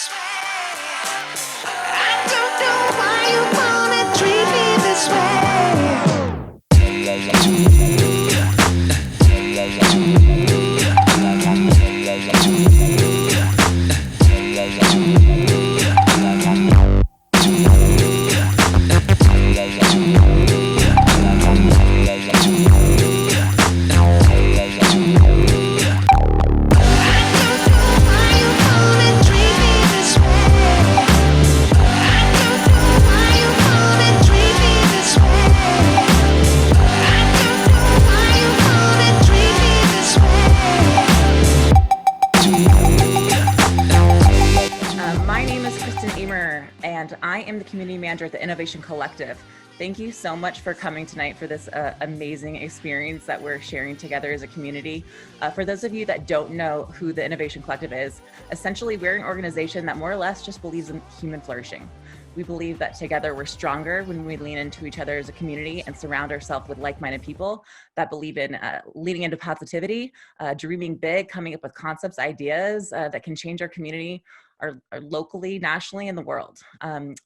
this way. I don't know why you wanna treat me this way. And I am the community manager at the Innovation Collective. Thank you so much for coming tonight for this amazing experience that we're sharing together as a community. For those of you that don't know who the Innovation Collective is, essentially we're an organization that more or less just believes in human flourishing. We believe that together we're stronger when we lean into each other as a community and surround ourselves with like-minded people that believe in leaning into positivity, dreaming big, coming up with concepts, ideas that can change our community, are locally, nationally, in the world.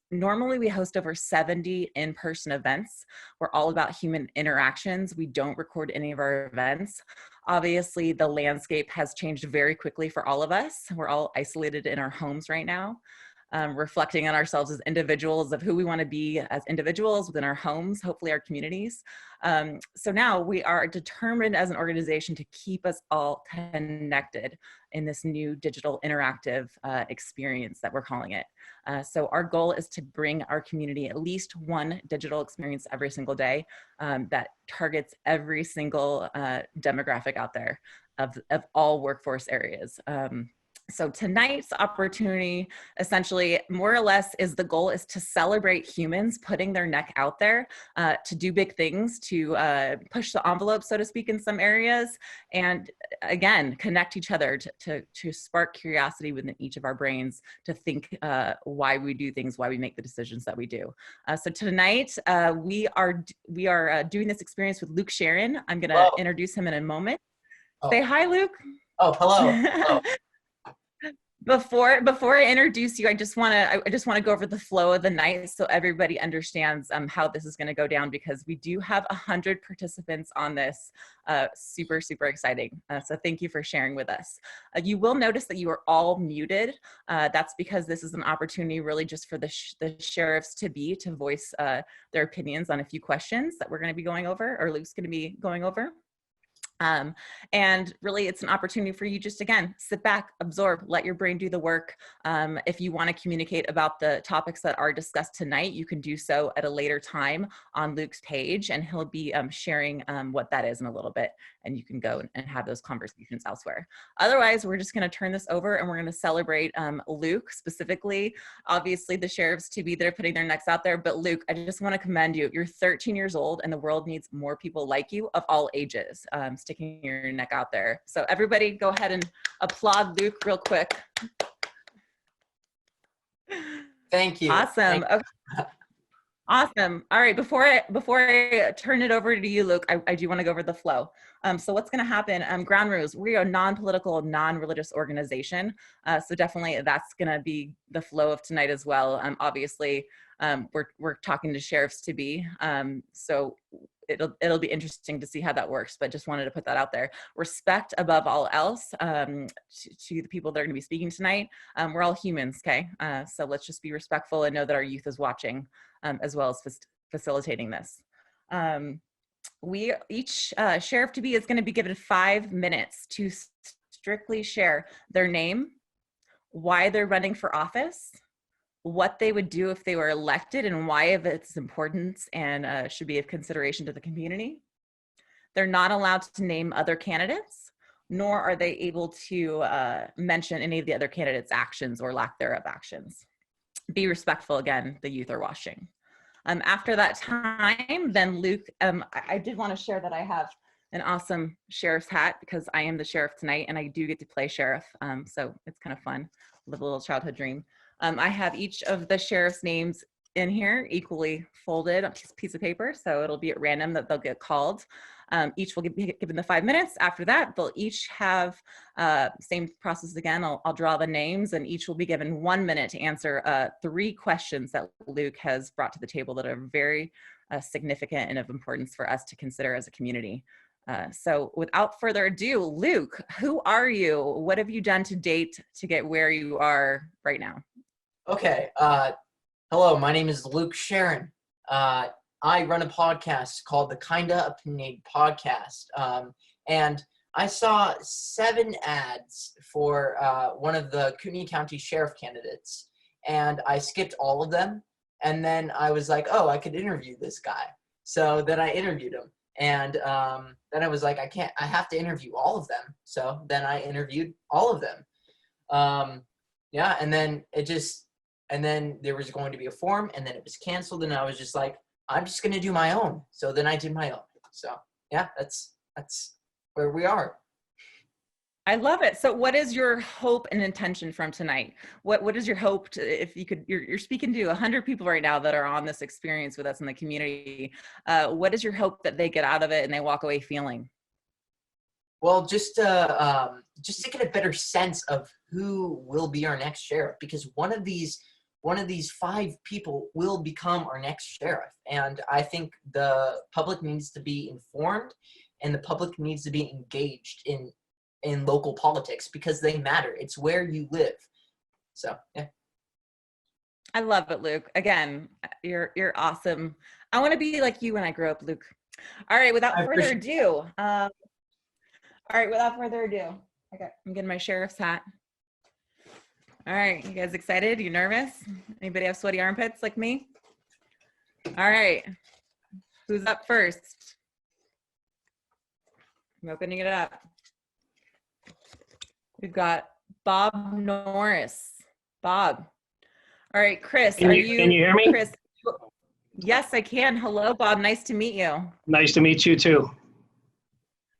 Normally we host over 70 in-person events. We're all about human interactions. We don't record any of our events. Obviously, the landscape has changed very quickly for all of us. We're all isolated in our homes right now. Reflecting on ourselves as individuals of who we want to be as individuals within our homes, hopefully our communities. So now we are determined as an organization to keep us all connected in this new digital interactive experience that we're calling it. So our goal is to bring our community at least one digital experience every single day that targets every single demographic out there of all workforce areas. So tonight's opportunity, essentially, more or less, is the goal is to celebrate humans putting their neck out there to do big things, to push the envelope, so to speak, in some areas, and again, connect each other to spark curiosity within each of our brains to think why we do things, why we make the decisions that we do. So tonight, we are doing this experience with Luke Sharon. I'm going to introduce him in a moment. Oh. Say hi, Luke. Oh, hello. Hello. Before I introduce you, I just want to go over the flow of the night so everybody understands how this is going to go down, because we do have 100 participants on this. Super exciting. So thank you for sharing with us. You will notice that you are all muted. That's because this is an opportunity really just for the sheriffs to voice their opinions on a few questions that we're going to be going over, or Luke's going to be going over. And really it's an opportunity for you just, again, sit back, absorb, let your brain do the work. If you want to communicate about the topics that are discussed tonight, you can do so at a later time on Luke's page, and he'll be sharing what that is in a little bit, and you can go and have those conversations elsewhere. Otherwise, we're just going to turn this over and we're going to celebrate Luke specifically. Obviously the sheriffs to be there putting their necks out there, but Luke, I just want to commend you. You're 13 years old and the world needs more people like you of all ages. Sticking your neck out there. So everybody go ahead and applaud Luke real quick. Thank you. Awesome. Thank you. Okay. Awesome. All right, before I turn it over to you, Luke, I do want to go over the flow. So what's going to happen, ground rules, we are a non-political, non-religious organization. So definitely that's going to be the flow of tonight as well. Obviously, we're talking to sheriffs to be, so it'll be interesting to see how that works, but just wanted to put that out there. Respect above all else to the people that are going to be speaking tonight. We're all humans, okay? So let's just be respectful and know that our youth is watching, as well as facilitating this. Each sheriff to be is going to be given 5 minutes to strictly share their name, why they're running for office, what they would do if they were elected, and why of its importance and should be of consideration to the community. They're not allowed to name other candidates, nor are they able to mention any of the other candidates' actions or lack thereof actions. Be respectful, again, the youth are watching. After that time, then Luke, I did want to share that I have an awesome sheriff's hat because I am the sheriff tonight and I do get to play sheriff. So it's kind of fun, live a little childhood dream. I have each of the sheriff's names in here equally folded on a piece of paper, so it'll be at random that they'll get called. Each will be given the 5 minutes. After that, they'll each have, same process again, I'll draw the names, and each will be given 1 minute to answer 3 questions that Luke has brought to the table that are very significant and of importance for us to consider as a community. So without further ado, Luke, who are you? What have you done to date to get where you are right now? Okay. Hello, my name is Luke Sharon. I run a podcast called the Kinda Opinionated Podcast. And I saw 7 ads for one of the Kootenai County Sheriff candidates. And I skipped all of them. And then I was like, oh, I could interview this guy. So then I interviewed him. And then I was like, I have to interview all of them. So then I interviewed all of them. Yeah, and then there was going to be a form, and then it was canceled, and I was just like, I'm just gonna do my own. So then I did my own. So yeah, that's where we are. I love it. So what is your hope and intention from tonight? What is your hope to, if you could, you're speaking to 100 people right now that are on this experience with us in the community. What is your hope that they get out of it and they walk away feeling? Well, just to get a better sense of who will be our next sheriff, because one of these 5 people will become our next sheriff. And I think the public needs to be informed, and the public needs to be engaged in local politics, because they matter. It's where you live. So yeah. I love it, Luke. Again, you're awesome. I want to be like you when I grow up, Luke. All right, without further ado. I'm getting my sheriff's hat. All right, you guys excited? You nervous? Anybody have sweaty armpits like me? All right, who's up first? I'm opening it up. We've got Bob Norris. Bob. All right, Chris, Can you hear me? Chris, yes, I can. Hello, Bob. Nice to meet you. Nice to meet you too.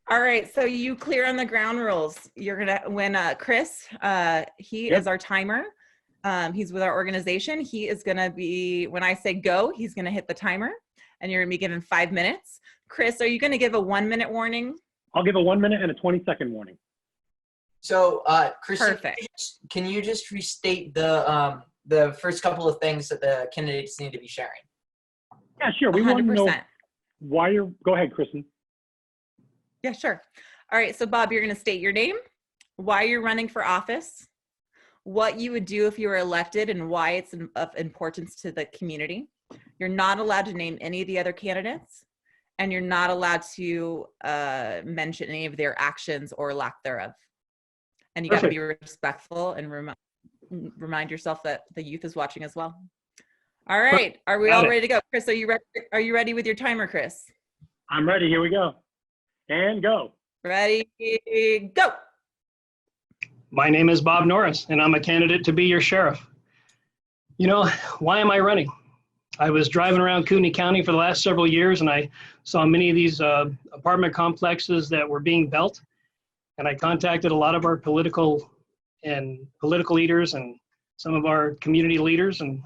All right, so you clear on the ground rules. You're gonna, when Chris, he Yep. is our timer. He's with our organization. He is gonna be, when I say go, he's gonna hit the timer, and you're gonna be given 5 minutes. Chris, are you gonna give a 1 minute warning? I'll give a 1 minute and a 20-second warning. So, Chris, Perfect. can you just restate the first couple of things that the candidates need to be sharing? Yeah, sure. We want to know 100%. why you're. Go ahead, Kristen. Yeah, sure. All right, so Bob, you're gonna state your name, why you're running for office, what you would do if you were elected, and why it's of importance to the community. You're not allowed to name any of the other candidates, and you're not allowed to mention any of their actions or lack thereof. And you got to be respectful and remind yourself that the youth is watching as well. All right, are we all ready to go? Chris, are you ready with your timer, Chris? I'm ready. Here we go. And go. Ready, go. My name is Bob Norris, and I'm a candidate to be your sheriff. You know, why am I running? I was driving around Kootenai County for the last several years, and I saw many of these apartment complexes that were being built. And I contacted a lot of our political leaders and some of our community leaders, and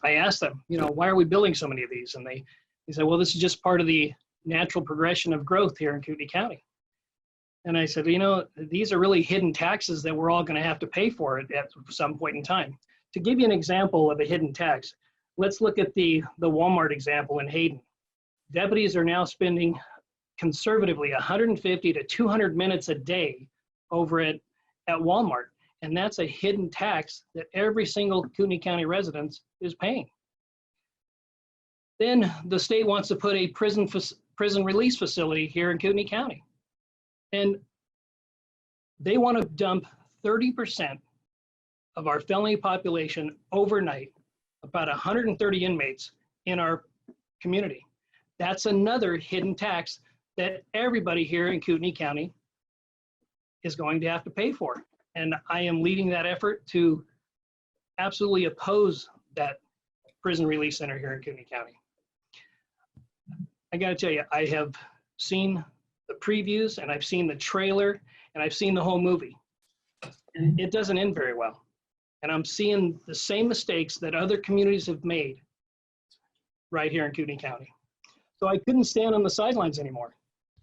I asked them, you know, why are we building so many of these? And they said, well, this is just part of the natural progression of growth here in Kootenai County. And I said, you know, these are really hidden taxes that we're all going to have to pay for it at some point in time. To give you an example of a hidden tax, let's look at the Walmart example in Hayden. Deputies are now spending conservatively 150 to 200 minutes a day over at Walmart. And that's a hidden tax that every single Kootenai County resident is paying. Then the state wants to put a prison release facility here in Kootenai County. And they want to dump 30% of our felony population overnight, about 130 inmates in our community. That's another hidden tax that everybody here in Kootenai County is going to have to pay for. And I am leading that effort to absolutely oppose that prison release center here in Kootenai County. I gotta tell you, I have seen the previews and I've seen the trailer and I've seen the whole movie. And it doesn't end very well. And I'm seeing the same mistakes that other communities have made right here in Kootenai County. So I couldn't stand on the sidelines anymore.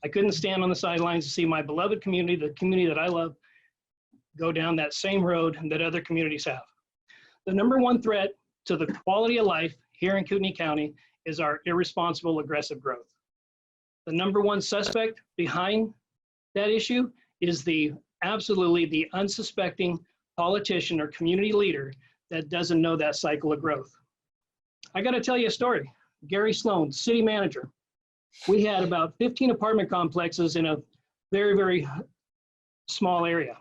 I couldn't stand on the sidelines to see my beloved community, the community that I love, go down that same road that other communities have. The number one threat to the quality of life here in Kootenai County is our irresponsible, aggressive growth. The number one suspect behind that issue is absolutely the unsuspecting politician or community leader that doesn't know that cycle of growth. I got to tell you a story. Gary Sloan, city manager. We had about 15 apartment complexes in a very, very small area.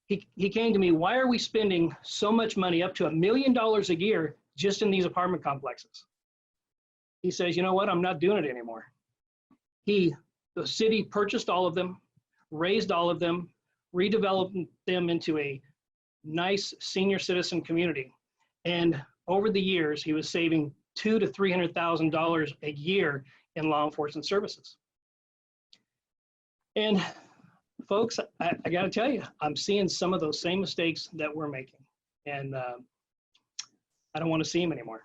He came to me, why are we spending so much money, up to $1 million a year, just in these apartment complexes? He says, you know what, I'm not doing it anymore. The city purchased all of them, raised all of them, redeveloped them into a nice senior citizen community. And over the years, he was saving $200,000 to $300,000 a year in law enforcement services. And folks, I got to tell you, I'm seeing some of those same mistakes that we're making. And I don't want to see them anymore.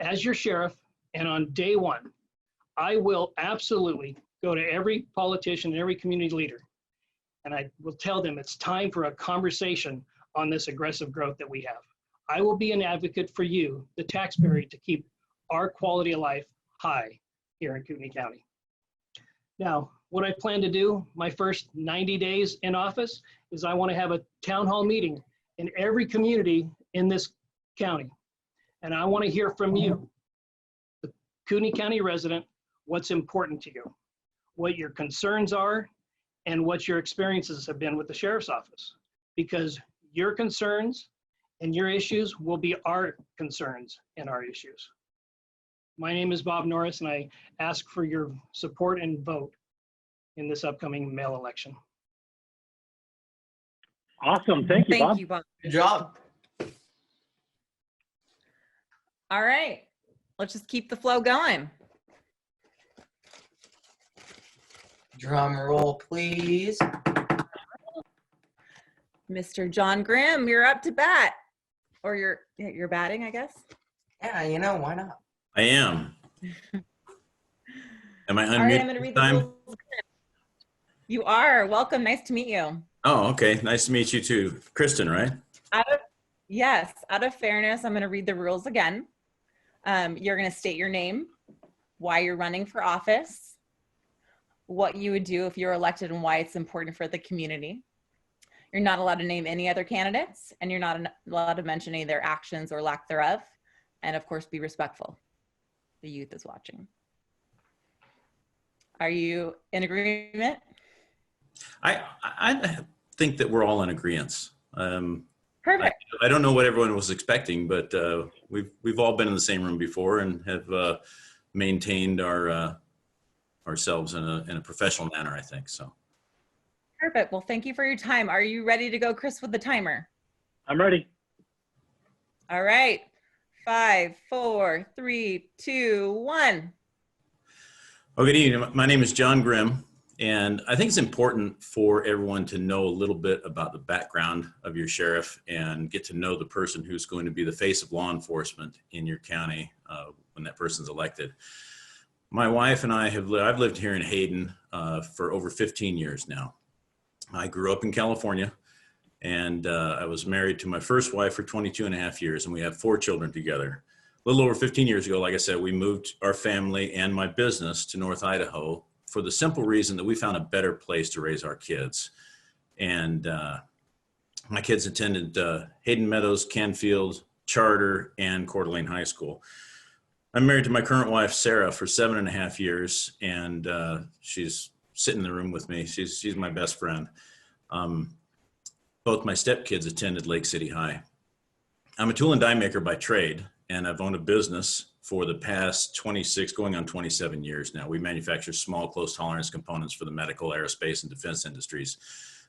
As your sheriff, and on day one, I will absolutely go to every politician and every community leader, and I will tell them it's time for a conversation on this aggressive growth that we have. I will be an advocate for you, the taxpayer, to keep our quality of life high here in Kootenai County. Now, what I plan to do my first 90 days in office is I want to have a town hall meeting in every community in this county. And I want to hear from you, the Kootenai County resident, what's important to you, what your concerns are, and what your experiences have been with the sheriff's office. Because your concerns and your issues will be our concerns and our issues. My name is Bob Norris, and I ask for your support and vote in this upcoming mail election. Awesome. Thank you, Bob. Thank you, Bob. Good job. All right, let's just keep the flow going. Drum roll, please. Mr. John Grimm, you're up to bat. Or you're batting, I guess. Yeah, you know, why not? I am. Am I All right, I'm unmuted going to this read the time? rules. You are. Welcome. Nice to meet you. Oh, okay. Nice to meet you too. Kristen, right? Yes, out of fairness, I'm going to read the rules again. You're going to state your name, why you're running for office, what you would do if you're elected, and why it's important for the community. You're not allowed to name any other candidates, and you're not allowed to mention any of their actions or lack thereof. And of course, be respectful. The youth is watching. Are you in agreement? I think that we're all in agreement. Perfect. I don't know what everyone was expecting, but we've all been in the same room before and have maintained ourselves in a professional manner, I think. So. Perfect. Well, thank you for your time. Are you ready to go, Chris, with the timer? I'm ready. All right. 5, 4, 3, 2, 1. Oh, good evening. My name is John Grimm, and I think it's important for everyone to know a little bit about the background of your sheriff and get to know the person who's going to be the face of law enforcement in your county when that person's elected. My wife and I've lived here in Hayden for over 15 years now. I grew up in California, and I was married to my first wife for 22 and a half years, and we have 4 children together. A little over 15 years ago, like I said, we moved our family and my business to North Idaho for the simple reason that we found a better place to raise our kids. And my kids attended Hayden Meadows, Canfield, Charter, and Coeur d'Alene High School. I'm married to my current wife, Sarah, for 7.5 years, and she's sitting in the room with me. She's my best friend. Both my stepkids attended Lake City High. I'm a tool and die maker by trade, and I've owned a business for the past 26, going on 27 years now. We manufacture small, close tolerance components for the medical, aerospace, and defense industries.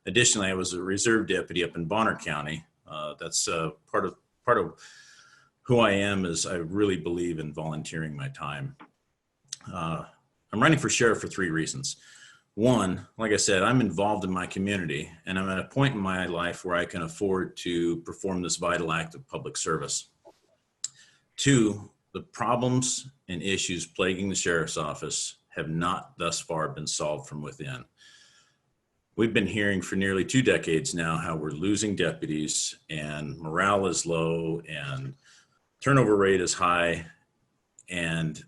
Additionally, I was a reserve deputy up in Bauer County. That's part of who I am, is I really believe in volunteering my time. I'm running for sheriff for 3 reasons. One, like I said, I'm involved in my community, and I'm at a point in my life where I can afford to perform this vital act of public service. 2, the problems and issues plaguing the sheriff's office have not thus far been solved from within. We've been hearing for nearly 2 decades now how we're losing deputies and morale is low and turnover rate is high, and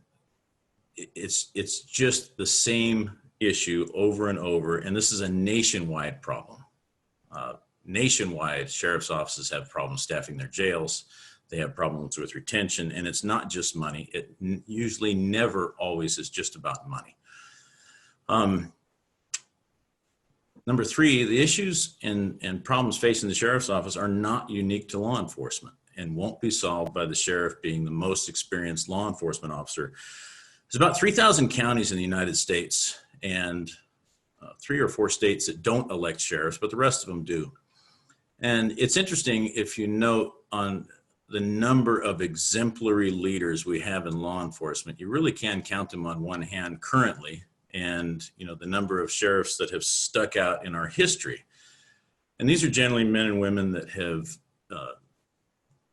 it's just the same issue over and over, and this is a nationwide problem. Nationwide, sheriff's offices have problems staffing their jails. They have problems with retention, and it's not just money. It usually never always is just about money. Number 3, the issues and problems facing the sheriff's office are not unique to law enforcement and won't be solved by the sheriff being the most experienced law enforcement officer. There's about 3,000 counties in the United States, and 3 or 4 states that don't elect sheriffs, but the rest of them do. And it's interesting if you note on the number of exemplary leaders we have in law enforcement, you really can count them on one hand currently, and the number of sheriffs that have stuck out in our history. And these are generally men and women that have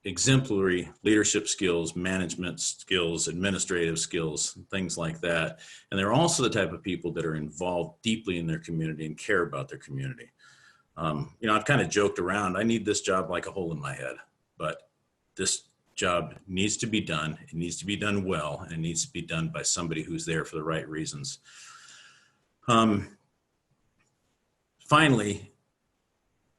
exemplary leadership skills, management skills, administrative skills, things like that. And they're also the type of people that are involved deeply in their community and care about their community. I've kind of joked around, I need this job like a hole in my head, but this job needs to be done. It needs to be done well, and it needs to be done by somebody who's there for the right reasons. Finally,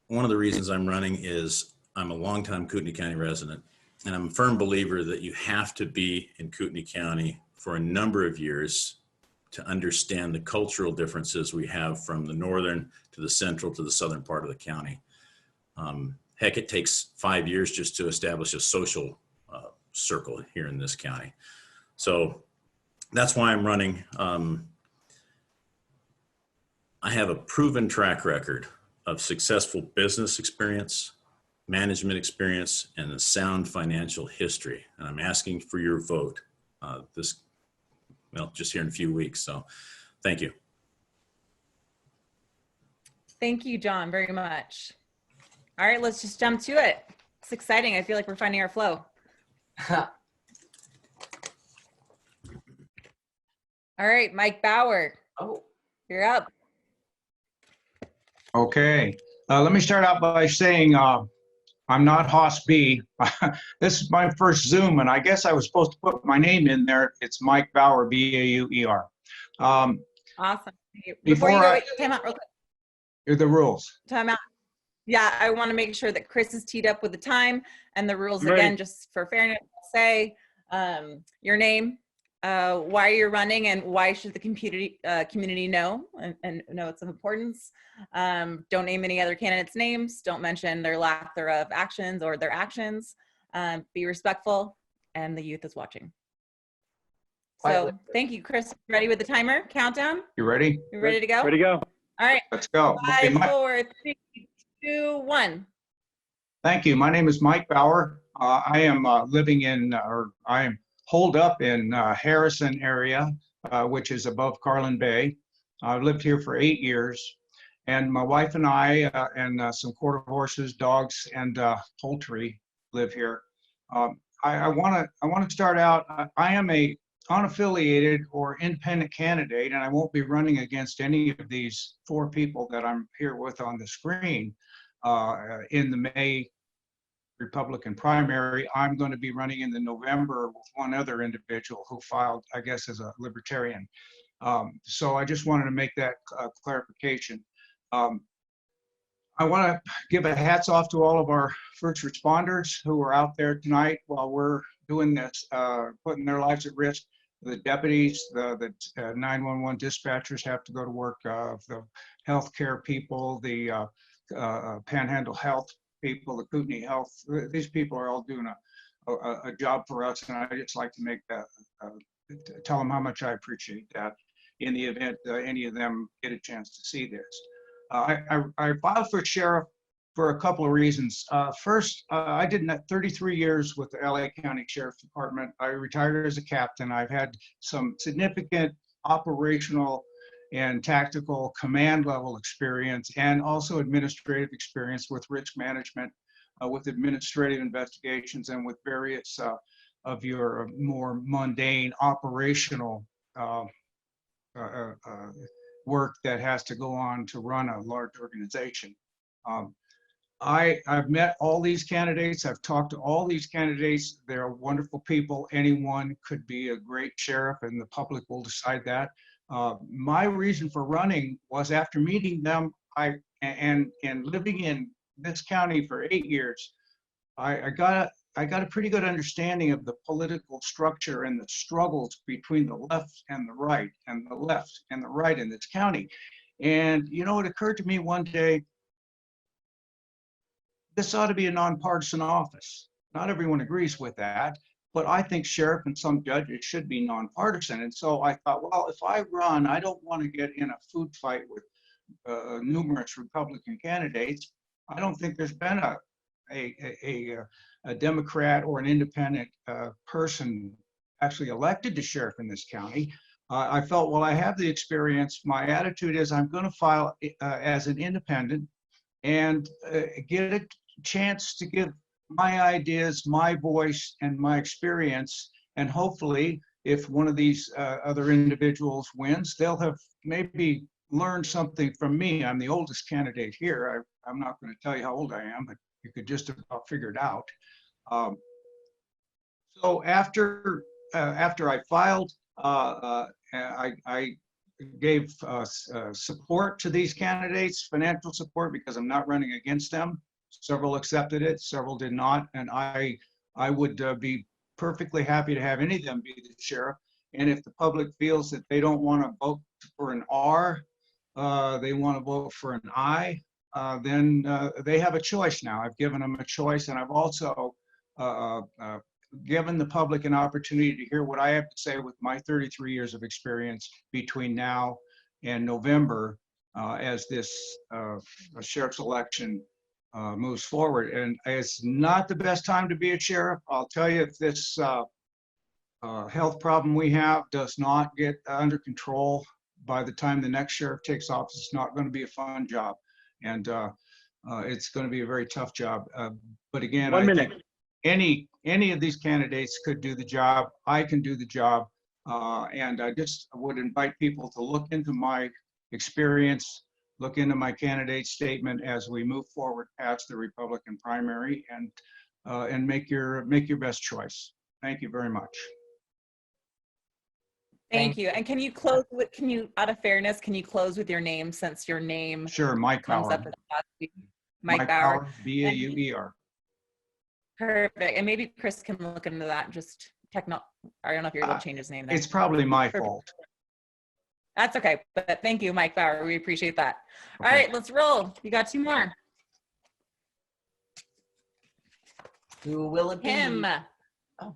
one of the reasons I'm running is I'm a longtime Kootenai County resident, and I'm a firm believer that you have to be in Kootenai County for a number of years to understand the cultural differences we have from the northern to the central to the southern part of the county. Heck, it takes 5 years just to establish a social circle here in this county. So that's why I'm running. I have a proven track record of successful business experience, management experience, and a sound financial history. And I'm asking for your vote just here in a few weeks. So thank you. Thank you, John, very much. All right, let's just jump to it. It's exciting. I feel like we're finding our flow. All right, Mike Bauer. Oh, You're up. Okay, let me start out by saying I'm not Hoss B. This is my first Zoom, and I guess I was supposed to put my name in there. It's Mike Bauer, B-A-U-E-R. Awesome. Thank you. Before Before you go, I- wait, time out real quick. Here are the rules. Time out. Yeah, I want to make sure that Chris is teed up with the time and the rules Ready. again, just for fairness. Say your name, why you're running, and why should the community know and know it's of importance. Don't name any other candidates' names. Don't mention their lack thereof actions or their actions. Be respectful, and the youth is watching. So thank you, Chris. Ready with the timer? Countdown? You ready? You ready to go? Ready to go. All right. Let's go. Okay, 5, 4, 3, 2, 1. thank you. My name is Mike Bauer. I am living in, or I am holed up in Harrison area, which is above Carlin Bay. I've lived here for 8 years, and my wife and I and some quarter horses, dogs, and poultry live here. I want to start out. I am a unaffiliated or independent candidate, and I won't be running against any of these 4 people that I'm here with on the screen in the May Republican primary. I'm going to be running in the November with one other individual who filed, I guess, as a libertarian. So I just wanted to make that clarification. I want to give a hats off to all of our first responders who are out there tonight while we're doing this, putting their lives at risk. The deputies, the 911 dispatchers have to go to work, the healthcare people, the Panhandle Health people, the Kootenai Health. These people are all doing a job for us, and I just like to make that, tell them how much I appreciate that in the event any of them get a chance to see this. I filed for sheriff for a couple of reasons. First, I did 33 years with the LA County Sheriff Department. I retired as a captain. I've had some significant operational and tactical command level experience, and also administrative experience with risk management, with administrative investigations, and with various of your more mundane operational work that has to go on to run a large organization. I've met all these candidates. I've talked to all these candidates. They're wonderful people. Anyone could be a great sheriff, and the public will decide that. My reason for running was after meeting them, and living in this county for 8 years, I got a pretty good understanding of the political structure and the struggles between the left and the right, and the left and the right in this county. And you know, it occurred to me one day, this ought to be a nonpartisan office. Not everyone agrees with that, but I think sheriff and some judges should be nonpartisan. And so I thought, well, if I run, I don't want to get in a food fight with numerous Republican candidates. I don't think there's been a Democrat or an independent person actually elected to sheriff in this county. I felt, well, I have the experience. My attitude is I'm going to file as an independent and get a chance to give my ideas, my voice, and my experience. And hopefully, if one of these other individuals wins, they'll have maybe learned something from me. I'm the oldest candidate here. I'm not going to tell you how old I am, but you could just about figure it out. So after I filed, I gave support to these candidates, financial support, because I'm not running against them. Several accepted it, several did not, and I would be perfectly happy to have any of them be the sheriff. And if the public feels that they don't want to vote for an R, they want to vote for an I, then they have a choice now. I've given them a choice, and I've also given the public an opportunity to hear what I have to say with my 33 years of experience between now and November as this sheriff's election moves forward. And it's not the best time to be a sheriff. I'll tell you, if this health problem we have does not get under control by the time the next sheriff takes office, it's not going to be a fun job. And it's going to be a very tough job. But again, I think any of these candidates could do the job. I can do the job. And I just would invite people to look into my experience, look into my candidate statement as we move forward past the Republican primary, and make your best choice. Thank you very much. Thank you. And can you close with, out of fairness, can you close with your name, since your name Sure, Mike comes Bauer. up as Mike Bauer. B-A-U-E-R. Perfect. And maybe Chris can look into that. Just I don't know if you're able to change his name there. It's probably my fault. That's okay. But thank you, Mike Bauer. We appreciate that. Okay. All right, let's roll. You got 2 more. Who will it be? Kim. Oh. All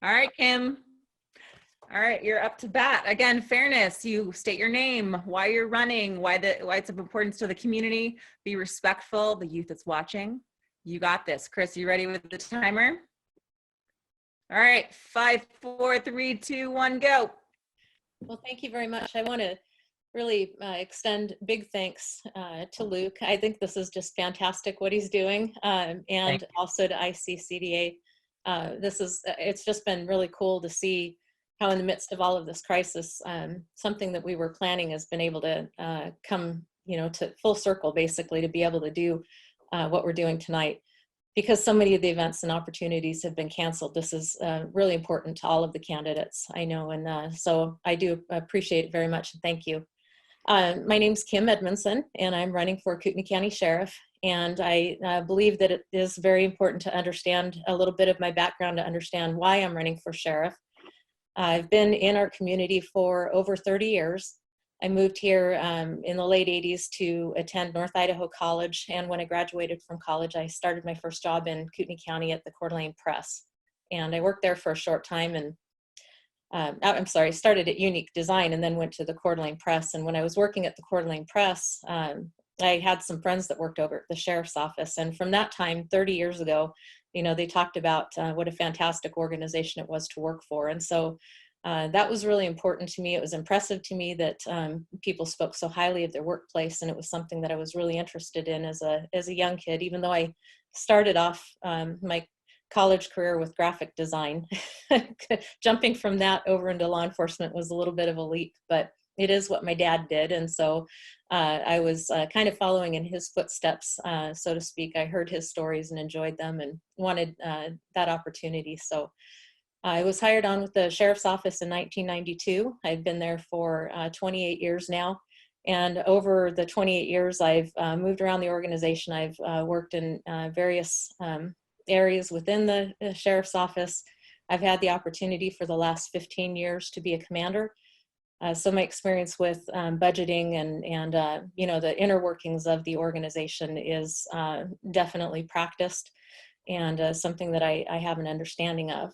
right, Kim. All right, you're up to bat. Again, fairness. You state your name, why you're running, why it's of importance to the community. Be respectful. The youth that's watching. You got this. Chris, you ready with the timer? All right, 5, 4, 3, 2, 1, go. Well, thank you very much. I want to really extend big thanks to Luke. I think this is just fantastic what he's doing, and also to ICCDA. It's just been really cool to see how in the midst of all of this crisis, something that we were planning has been able to come, to full circle, basically, to be able to do what we're doing tonight. Because so many of the events and opportunities have been canceled, this is really important to all of the candidates, I know, and so I do appreciate it very much. Thank you. My name's Kim Edmondson, and I'm running for Kootenai County Sheriff, and I believe that it is very important to understand a little bit of my background to understand why I'm running for sheriff. I've been in our community for over 30 years. I moved here in the late 80s to attend North Idaho College, and when I graduated from college, I started my first job in Kootenai County at the Coeur d'Alene Press, and I worked there for a short time, and started at Unique Design and then went to the Coeur d'Alene Press. And when I was working at the Coeur d'Alene Press, I had some friends that worked over at the sheriff's office, and from that time, 30 years ago, they talked about what a fantastic organization it was to work for. And so that was really important to me. It was impressive to me that people spoke so highly of their workplace, and it was something that I was really interested in as a young kid, even though I started off my college career with graphic design. Jumping from that over into law enforcement was a little bit of a leap, but it is what my dad did. And so I was kind of following in his footsteps, so to speak. I heard his stories and enjoyed them and wanted that opportunity. So I was hired on with the sheriff's office in 1992. I've been there for 28 years now. And over the 28 years, I've moved around the organization. I've worked in various areas within the sheriff's office. I've had the opportunity for the last 15 years to be a commander. So my experience with budgeting and the inner workings of the organization is definitely practiced and something that I have an understanding of.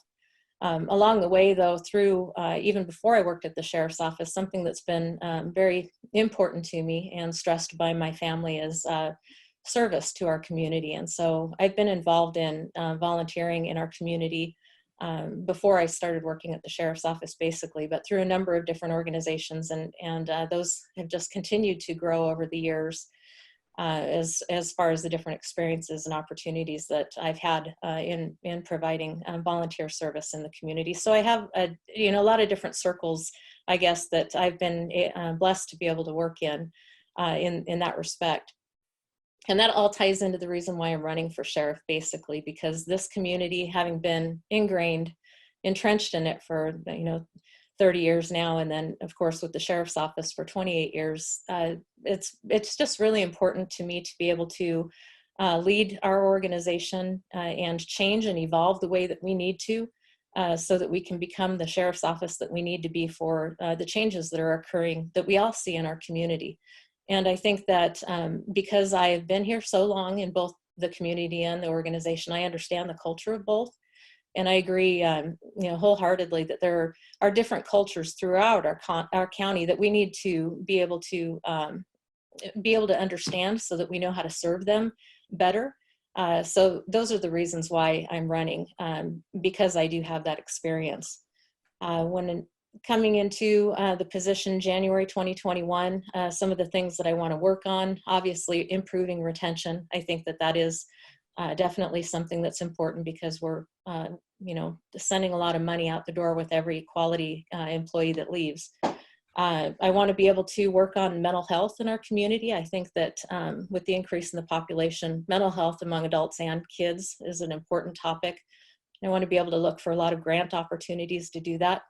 Along the way, though, through even before I worked at the sheriff's office, something that's been very important to me and stressed by my family is service to our community. And so I've been involved in volunteering in our community before I started working at the sheriff's office, basically, but through a number of different organizations, and those have just continued to grow over the years. As far as the different experiences and opportunities that I've had in providing volunteer service in the community. So I have a lot of different circles, I guess, that I've been blessed to be able to work in that respect. And that all ties into the reason why I'm running for sheriff, basically, because this community, having been ingrained, entrenched in it for 30 years now, and then of course with the sheriff's office for 28 years, it's just really important to me to be able to lead our organization and change and evolve the way that we need to, so that we can become the sheriff's office that we need to be for the changes that are occurring that we all see in our community. And I think that because I've been here so long in both the community and the organization, I understand the culture of both. And I agree, wholeheartedly that there are different cultures throughout our county that we need to be able to understand so that we know how to serve them better. So those are the reasons why I'm running, because I do have that experience. When coming into the position January 2021, some of the things that I want to work on, obviously improving retention. I think that is definitely something that's important because we're sending a lot of money out the door with every quality employee that leaves. I want to be able to work on mental health in our community. I think that with the increase in the population, mental health among adults and kids is an important topic. I want to be able to look for a lot of grant opportunities to do that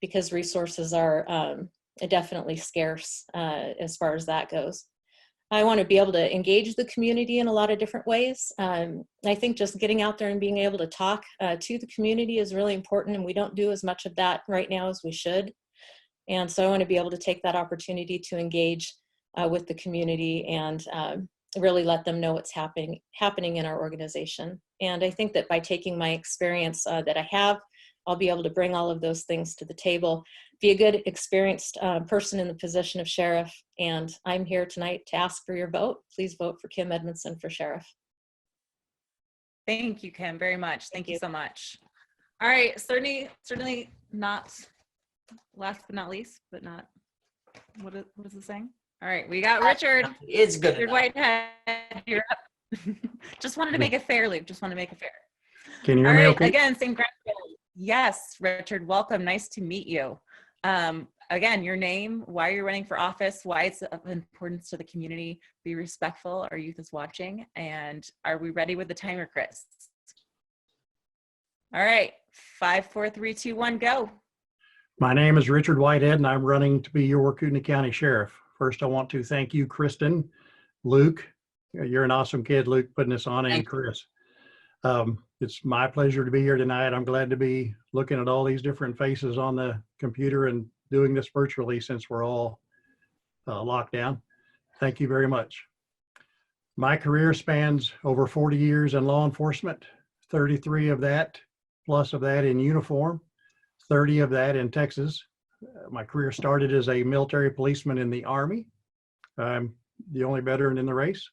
because resources are definitely scarce as far as that goes. I want to be able to engage the community in a lot of different ways. I think just getting out there and being able to talk to the community is really important, and we don't do as much of that right now as we should. And so I want to be able to take that opportunity to engage with the community and really let them know what's happening in our organization. And I think that by taking my experience that I have, I'll be able to bring all of those things to the table, be a good, experienced person in the position of sheriff. And I'm here tonight to ask for your vote. Please vote for Kim Edmondson for sheriff. Thank you, Kim, very much. Thank you so much. All right, certainly not last but not least, but not, what is the saying? All right, we got Richard. It's good. Richard Whitehead, you're up. Just wanted to make it fair, Luke. Just want to make it fair. Can you hear me okay? Again, same ground. Yes, Richard, welcome. Nice to meet you. Again, your name, why you're running for office, why it's of importance to the community. Be respectful. Our youth is watching. And are we ready with the timer, Chris? All right, 5, 4, 3, 2, 1, go. My name is Richard Whitehead, and I'm running to be your Kootenai County Sheriff. First, I want to thank you, Kristen, Luke. You're an awesome kid, Luke, putting this on, and Chris. It's my pleasure to be here tonight. I'm glad to be looking at all these different faces on the computer and doing this virtually since we're all locked down. Thank you very much. My career spans over 40 years in law enforcement, 33 of that, plus of that in uniform, 30 of that in Texas. My career started as a military policeman in the Army. I'm the only veteran in the race.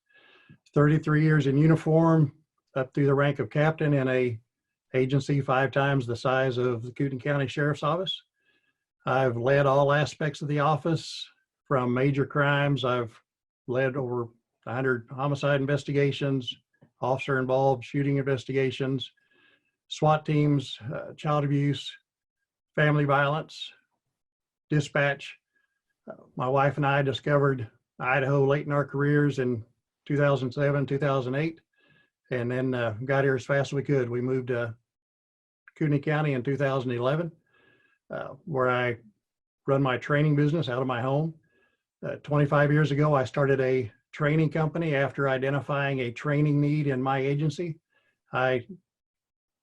33 years in uniform, up through the rank of captain in a agency 5 times the size of the Kootenai County Sheriff's Office. I've led all aspects of the office from major crimes. I've led over 100 homicide investigations, officer involved shooting investigations, SWAT teams, child abuse, family violence, dispatch. My wife and I discovered Idaho late in our careers in 2007, 2008, and then got here as fast as we could. We moved to Kootenai County in 2011, where I run my training business out of my home. 25 years ago, I started a training company after identifying a training need in my agency. I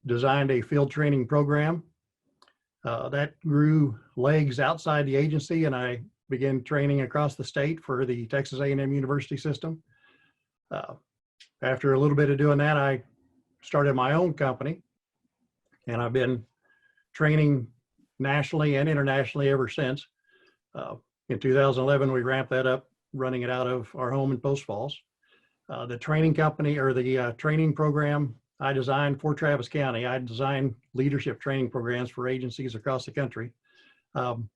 designed a field training program that grew legs outside the agency, and I began training across the state for the Texas A&M University system. After a little bit of doing that, I started my own company, and I've been training nationally and internationally ever since. In 2011, we ramped that up, running it out of our home in Post Falls. The training company, or the training program I designed for Travis County, I designed leadership training programs for agencies across the country.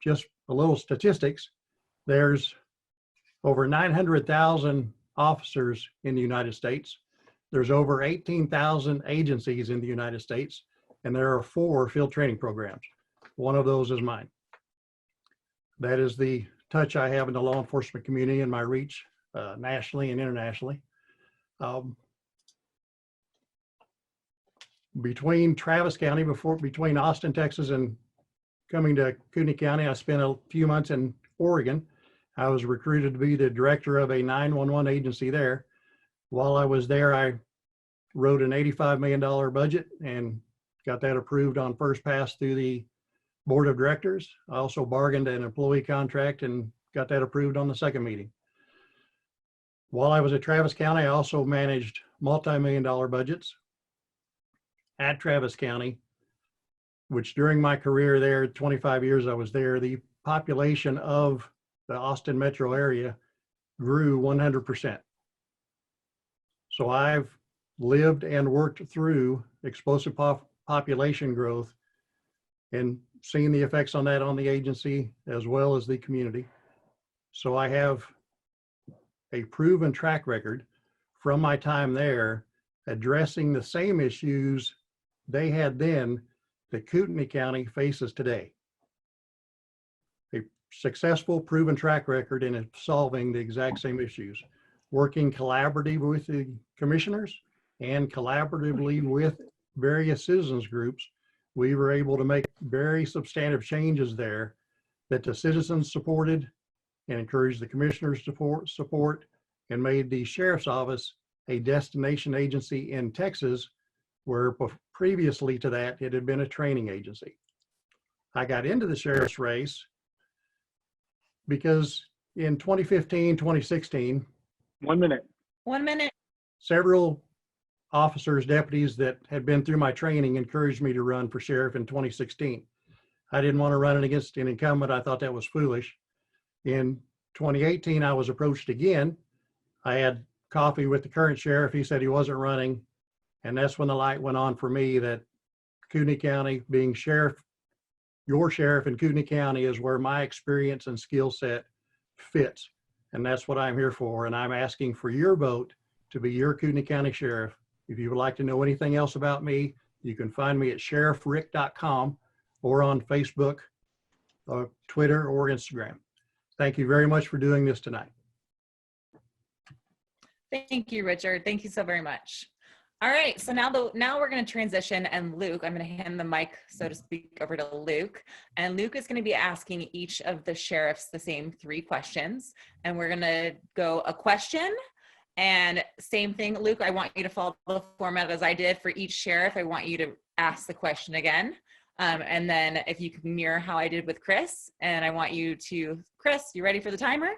Just a little statistics, there's over 900,000 officers in the United States. There's over 18,000 agencies in the United States, and there are 4 field training programs. One of those is mine. That is the touch I have in the law enforcement community and my reach nationally and internationally. Between Travis County, between Austin, Texas, and coming to Kootenai County, I spent a few months in Oregon. I was recruited to be the director of a 911 agency there. While I was there, I wrote an $85 million budget and got that approved on first pass through the board of directors. I also bargained an employee contract and got that approved on the second meeting. While I was at Travis County, I also managed multi-million-dollar budgets at Travis County, which during my career there, 25 years I was there, the population of the Austin metro area grew 100%. So I've lived and worked through explosive population growth and seen the effects on that on the agency as well as the community. So I have a proven track record from my time there addressing the same issues they had then that Kootenai County faces today. A successful proven track record in solving the exact same issues, working collaboratively with the commissioners and collaboratively with various citizens groups. We were able to make very substantive changes there that the citizens supported and encouraged the commissioners to support, and made the sheriff's office a destination agency in Texas, where previously to that, it had been a training agency. I got into the sheriff's race because in 2015, 2016, 1 minute. 1 minute. several officers, deputies that had been through my training encouraged me to run for sheriff in 2016. I didn't want to run against an incumbent. I thought that was foolish. In 2018, I was approached again. I had coffee with the current sheriff. He said he wasn't running. And that's when the light went on for me that Kootenai County, being sheriff, your sheriff in Kootenai County, is where my experience and skill set fits. And that's what I'm here for. And I'm asking for your vote to be your Kootenai County sheriff. If you would like to know anything else about me, you can find me at sheriffrick.com or on Facebook, Twitter, or Instagram. Thank you very much for doing this tonight. Thank you, Richard. Thank you so very much. All right, so now we're going to transition, and Luke, I'm going to hand the mic, so to speak, over to Luke. And Luke is going to be asking each of the sheriffs the same 3 questions. And we're going to go a question. And same thing, Luke, I want you to follow the format as I did for each sheriff. I want you to ask the question again. And then if you can mirror how I did with Chris, and I want you to, Chris, you ready for the timer?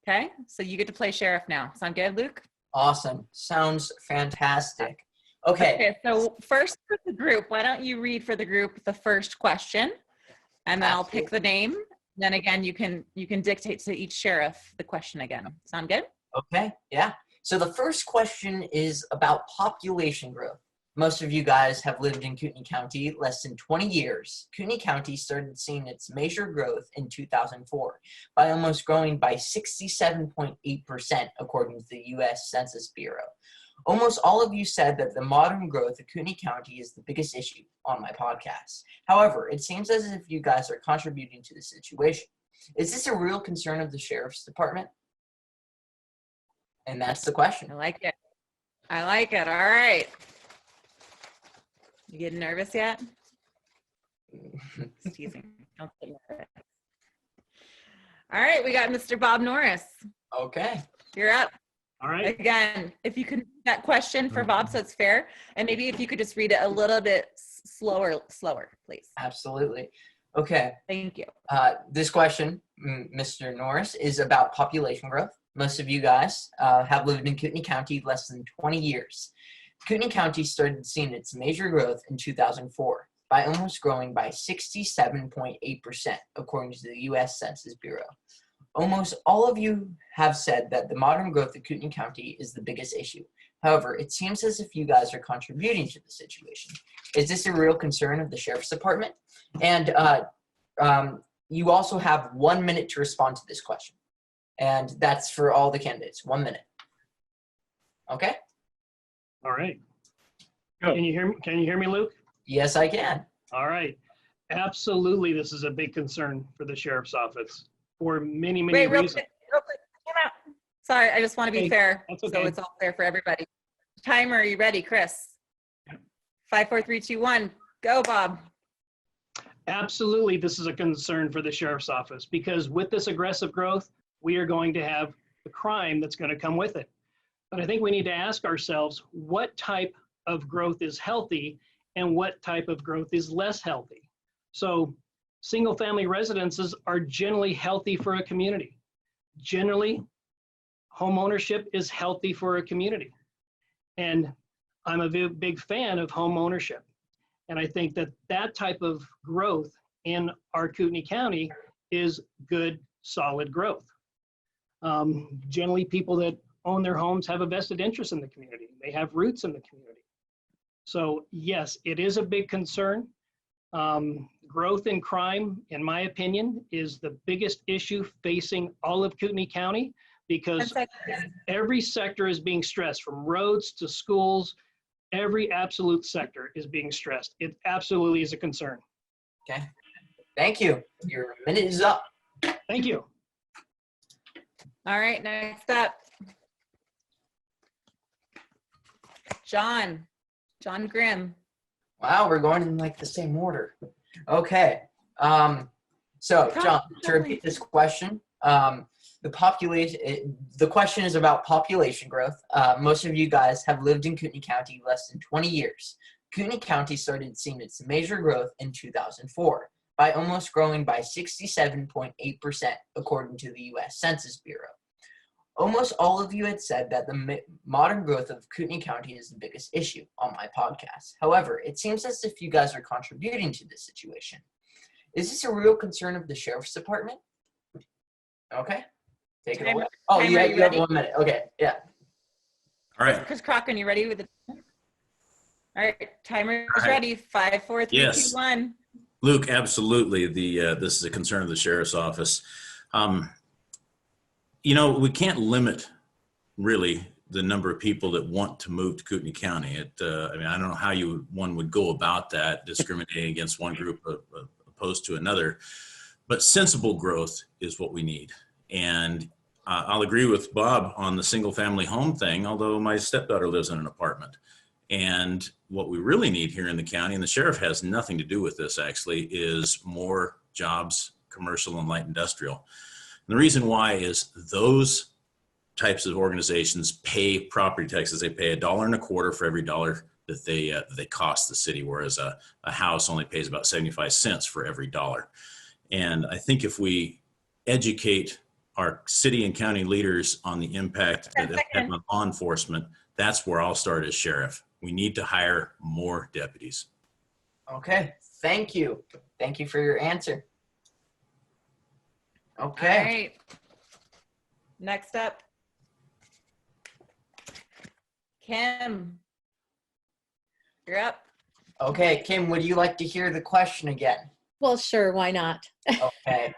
Okay, so you get to play sheriff now. Sound good, Luke? Awesome. Sounds fantastic. Okay. So first for the group, why don't you read for the group the first question, and then I'll pick the name. Then again, you can dictate to each sheriff the question again. Sound good? Okay. Yeah. So the first question is about population growth. Most of you guys have lived in Kootenai County less than 20 years. Kootenai County started seeing its major growth in 2004 by almost growing by 67.8% according to the U.S. Census Bureau. Almost all of you said that the modern growth of Kootenai County is the biggest issue on my podcast. However, it seems as if you guys are contributing to the situation. Is this a real concern of the Sheriff's Department? And that's the question. I like it. I like it. All right. You getting nervous yet? Just teasing. Don't get nervous. All right, we got Mr. Bob Norris. Okay. You're up. All right. Again, if you could read that question for Bob so it's fair, and maybe if you could just read it a little bit slower, please. Absolutely. Okay. Thank you. This question, Mr. Norris, is about population growth. Most of you guys have lived in Kootenai County less than 20 years. Kootenai County started seeing its major growth in 2004 by almost growing by 67.8%, according to the U.S. Census Bureau. Almost all of you have said that the modern growth of Kootenai County is the biggest issue. However, it seems as if you guys are contributing to the situation. Is this a real concern of the Sheriff's Department? And you also have 1 minute to respond to this question. And that's for all the candidates, 1 minute. Okay? All right. Go. Can you hear me, Luke? Yes, I can. All right. Absolutely, this is a big concern for the sheriff's office for many, many Wait, reasons. real quick. Time out. Sorry, I just want to be Okay, fair. that's So okay. it's all fair for everybody. Timer, are you ready, Chris? 5, 4, 3, 2, 1. Go, Bob. Absolutely, this is a concern for the sheriff's office because with this aggressive growth, we are going to have the crime that's going to come with it. But I think we need to ask ourselves what type of growth is healthy and what type of growth is less healthy. So single-family residences are generally healthy for a community. Generally, home ownership is healthy for a community. And I'm a big fan of home ownership. And I think that that type of growth in our Kootenai County is good, solid growth. Generally, people that own their homes have a vested interest in the community. They have roots in the community. So yes, it is a big concern. Growth in crime, in my opinion, is the biggest issue facing all of Kootenai County because every sector is being stressed, from roads to schools. Every absolute sector is being stressed. It absolutely is a concern. Okay. Thank you. Your minute is up. Thank you. All right, next up. John Grimm. Wow, we're going in like the same order. Okay. So John, to repeat this question, the question is about population growth. Most of you guys have lived in Kootenai County less than 20 years. Kootenai County started seeing its major growth in 2004 by almost growing by 67.8%, according to the U.S. Census Bureau. Almost all of you had said that the modern growth of Kootenai County is the biggest issue on my podcast. However, it seems as if you guys are contributing to this situation. Is this a real concern of the Sheriff's Department? Okay. Take it away. Oh, Timer, you you have ready? 1 minute. Okay, yeah. All right. Chris Crocken, you ready with the All right, timer is All right. ready. 5, 4, 3, Yes. 2, 1. Luke, absolutely. This is a concern of the sheriff's office. We can't limit really the number of people that want to move to Kootenai County. I don't know how one would go about that, discriminating against one group opposed to another. But sensible growth is what we need. And I'll agree with Bob on the single family home thing, although my stepdaughter lives in an apartment. And what we really need here in the county, and the sheriff has nothing to do with this actually, is more jobs, commercial and light industrial. And the reason why is those types of organizations pay property taxes. They pay $1.25 for every dollar that they cost the city, whereas a house only pays about 75 cents for every dollar. And I think if we educate our city and county leaders on the impact that they have on law enforcement, that's where I'll start as sheriff. We need to hire more deputies. Okay. Thank you. Thank you for your answer. Okay. All right. Next up. Kim. You're up. Okay, Kim, would you like to hear the question again? Well, sure, why not? Okay.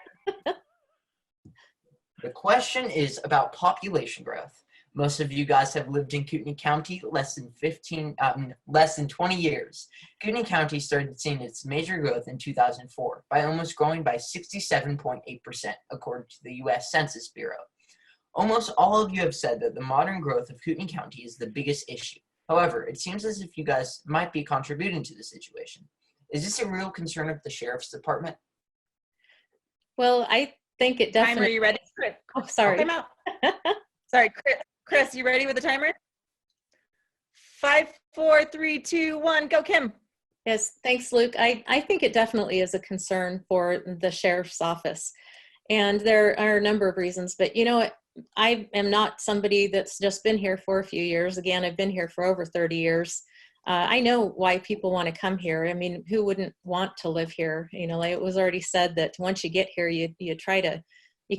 The question is about population growth. Most of you guys have lived in Kootenai County less than 20 years. Kootenai County started seeing its major growth in 2004 by almost growing by 67.8% according to the U.S. Census Bureau. Almost all of you have said that the modern growth of Kootenai County is the biggest issue. However, it seems as if you guys might be contributing to the situation. Is this a real concern of the Sheriff's Department? Well, I think it Timer, definitely. you ready? Chris. Oh, sorry. Time out. Sorry, Chris, you ready with the timer? 5, 4, 3, 2, 1, go, Kim. Yes, thanks, Luke. I think it definitely is a concern for the sheriff's office. And there are a number of reasons, but you know, I am not somebody that's just been here for a few years. Again, I've been here for over 30 years. I know why people want to come here. I mean, who wouldn't want to live here? You know, like it was already said that once you get here, you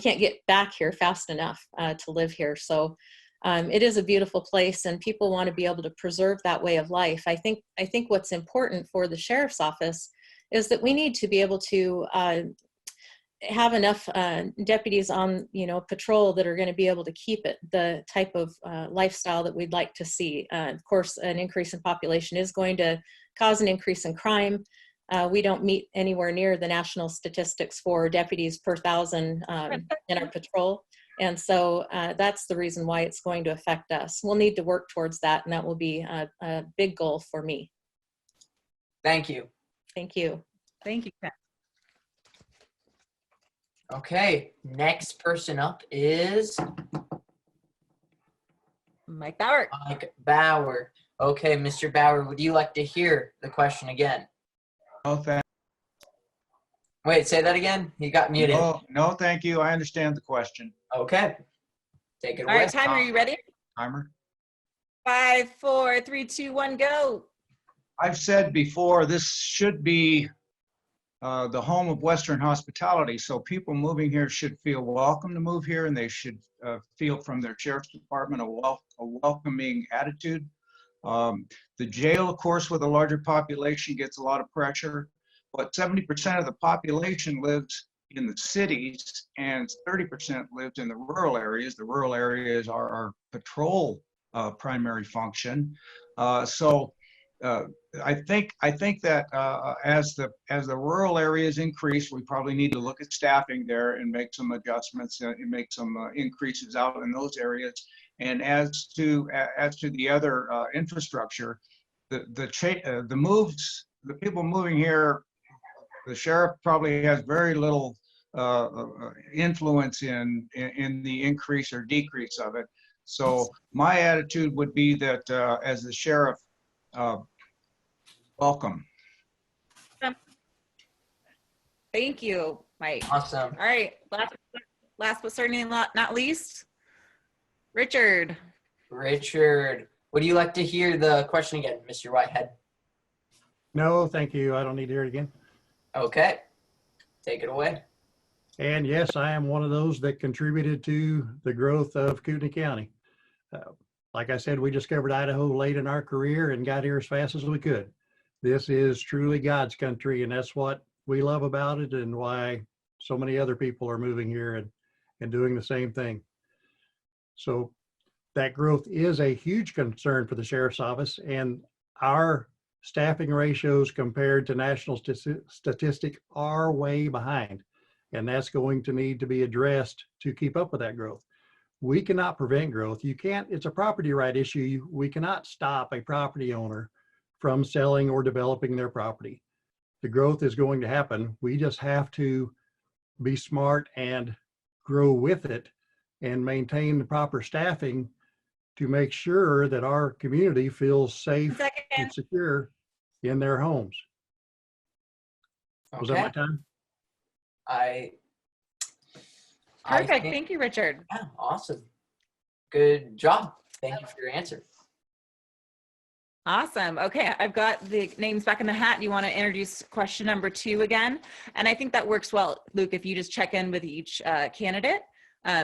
can't get back here fast enough to live here. So it is a beautiful place, and people want to be able to preserve that way of life. I think what's important for the sheriff's office is that we need to be able to have enough deputies on, patrol that are going to be able to keep it the type of lifestyle that we'd like to see. Of course, an increase in population is going to cause an increase in crime. We don't meet anywhere near the national statistics for deputies per 1,000 in our patrol. And so that's the reason why it's going to affect us. We'll need to work towards that, and that will be a big goal for me. Thank you. Thank you. Thank you, Kim. Okay, next person up is Mike Bauer. Mike Bauer. Okay, Mr. Bauer, would you like to hear the question again? No, thank Wait, say that again? You got muted. no, thank you. I understand the question. Okay, take it away. All right, timer, are you ready? Timer. 5, 4, 3, 2, 1, go. I've said before, this should be the home of Western hospitality. So people moving here should feel welcome to move here, and they should feel from their sheriff's department a welcoming attitude. The jail, of course, with a larger population gets a lot of pressure, but 70% of the population lives in the cities and 30% lives in the rural areas. The rural areas are our patrol primary function. I think that as the rural areas increase, we probably need to look at staffing there and make some adjustments and make some increases out in those areas. And as to the other infrastructure, the moves, the people moving here, the sheriff probably has very little influence in the increase or decrease of it. So my attitude would be that as the sheriff, welcome. Thank you, Mike. Awesome. All right, last but certainly not least, Richard. Richard, would you like to hear the question again, Mr. Whitehead? No, thank you. I don't need to hear it again. Okay, take it away. And yes, I am one of those that contributed to the growth of Kootenai County. Like I said, we discovered Idaho late in our career and got here as fast as we could. This is truly God's country, and that's what we love about it and why so many other people are moving here and doing the same thing. So that growth is a huge concern for the sheriff's office, and our staffing ratios compared to national statistic are way behind, and that's going to need to be addressed to keep up with that growth. We cannot prevent growth. You can't, it's a property right issue. We cannot stop a property owner from selling or developing their property. The growth is going to happen. We just have to be smart and grow with it and maintain the proper staffing to make sure that our community feels safe and secure in their homes. Was that my time? Perfect. Thank you, Richard. Yeah, awesome. Good job. Thank you for your answer. Awesome. Okay, I've got the names back in the hat. You want to introduce question number 2 again? And I think that works well, Luke, if you just check in with each candidate,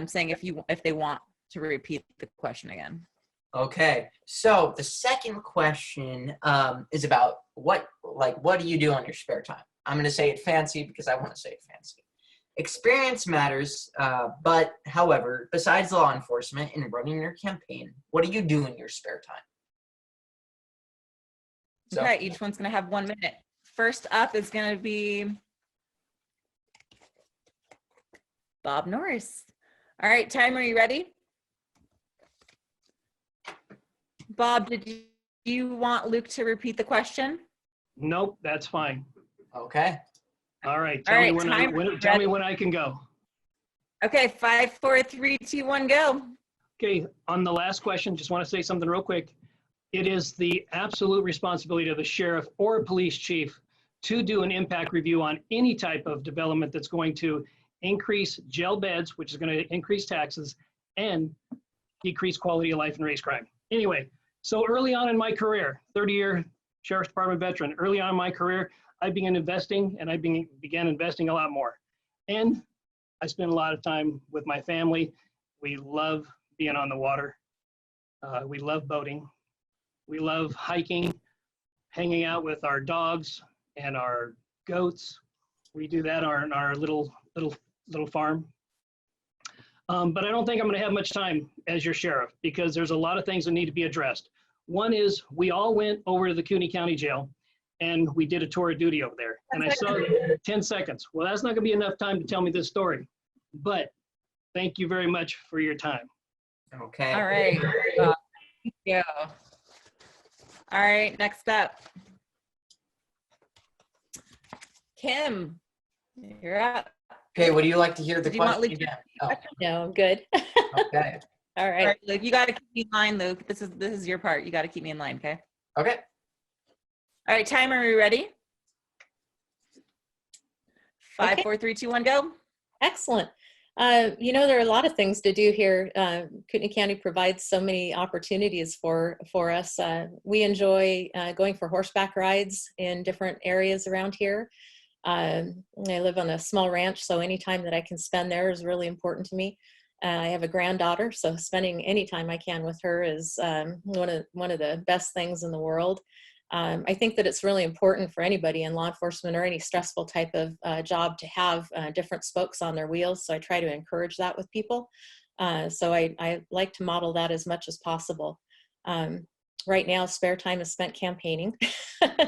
saying if they want to repeat the question again. Okay, so the second question is about what do you do on your spare time? I'm going to say it fancy because I want to say it fancy. experience matters, but however, besides law enforcement and running your campaign, what do you do in your spare time? So, Okay, each one's gonna have 1 minute. First up is gonna be Bob Norris. All right, timer, you ready? Bob, did you want Luke to repeat the question? Nope, that's fine. okay. All right, All tell me right, when timer, when I can go. Okay, 5, 4, 3, 2, 1, go. Okay, on the last question, just want to say something real quick. It is the absolute responsibility of the sheriff or police chief to do an impact review on any type of development that's going to increase jail beds, which is going to increase taxes and decrease quality of life and raise crime. Anyway, so early on in my career, 30-year Sheriff's Department veteran, early on in my career, I began investing, and I began investing a lot more. And I spent a lot of time with my family. We love being on the water. We love boating. We love hiking, hanging out with our dogs and our goats. We do that on our little farm. But I don't think I'm going to have much time as your sheriff because there's a lot of things that need to be addressed. One is we all went over to the Kootenai County Jail and we did a tour of duty over there. And I saw 10 seconds. Well, that's not going to be enough time to tell me this story. But thank you very much for your time. Okay. All right. Thank you. All right, next up. Kim, you're up. Okay, would you like to hear the Do you want question Luke to again? repeat the No, I'm good. Okay. All All right. right, Luke, you got to keep me in line, Luke. This is your part. You got to keep me in line, okay? Okay. All right, timer, are you ready? 5, Okay. 4, 3, 2, 1, go. Excellent. There are a lot of things to do here. Kootenai County provides so many opportunities for us. We enjoy going for horseback rides in different areas around here. I live on a small ranch, so any time that I can spend there is really important to me. I have a granddaughter, so spending any time I can with her is one of the best things in the world. I think that it's really important for anybody in law enforcement or any stressful type of job to have different spokes on their wheels. So I try to encourage that with people. So I like to model that as much as possible. Right now, spare time is spent campaigning,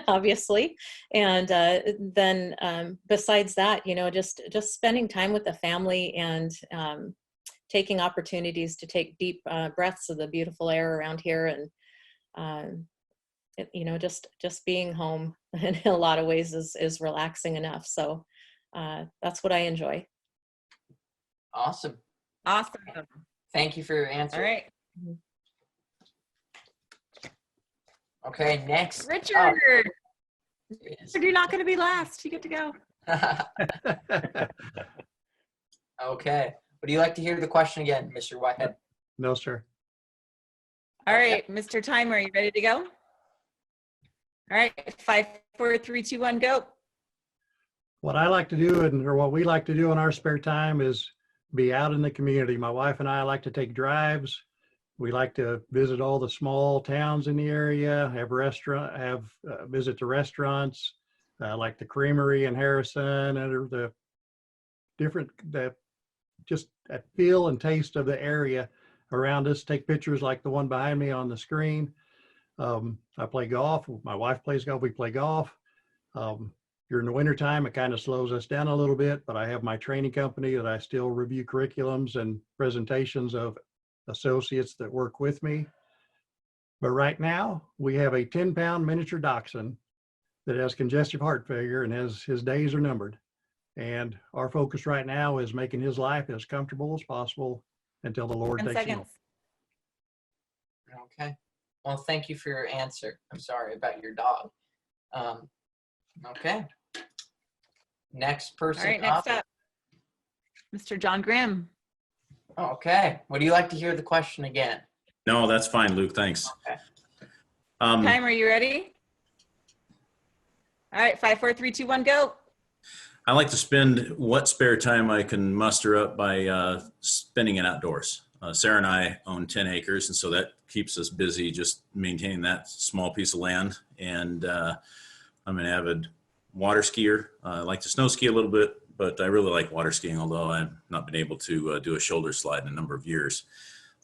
obviously. And then besides that, just spending time with the family and taking opportunities to take deep breaths of the beautiful air around here and just being home in a lot of ways is relaxing enough. So that's what I enjoy. Awesome. Awesome. Thank you for your answer. All right. Okay, next. Richard, up is- you're not going to be last. You get to go. Okay. Would you like to hear the question again, Mr. Whitehead? No, sir. All right, Mr. Timer, are you ready to go? All right, 5, 4, 3, 2, 1, go. What I like to do or what we like to do in our spare time is be out in the community. My wife and I like to take drives. We like to visit all the small towns in the area, visit the restaurants, like the Creamery in Harrison, and the different, just a feel and taste of the area around us. Take pictures like the one behind me on the screen. I play golf. My wife plays golf. We play golf. During the wintertime, it kind of slows us down a little bit, but I have my training company that I still review curriculums and presentations of associates that work with me. But right now, we have a 10-pound miniature dachshund that has congestive heart failure and his days are numbered. And our focus right now is making his life as comfortable as possible until the Lord 10 takes him seconds. home. Okay. Well, thank you for your answer. I'm sorry about your dog. Okay. Next person All right, next up, Mr. John Grimm. Okay. Would you like to hear the question again? No, that's fine, Luke. Thanks. Okay. Timer, are you ready? All right, 5, 4, 3, 2, 1, go. I like to spend what spare time I can muster up by spending it outdoors. Sarah and I own 10 acres, and so that keeps us busy just maintaining that small piece of land. And I'm an avid water skier. I like to snow ski a little bit, but I really like water skiing, although I've not been able to do a shoulder slide in a number of years.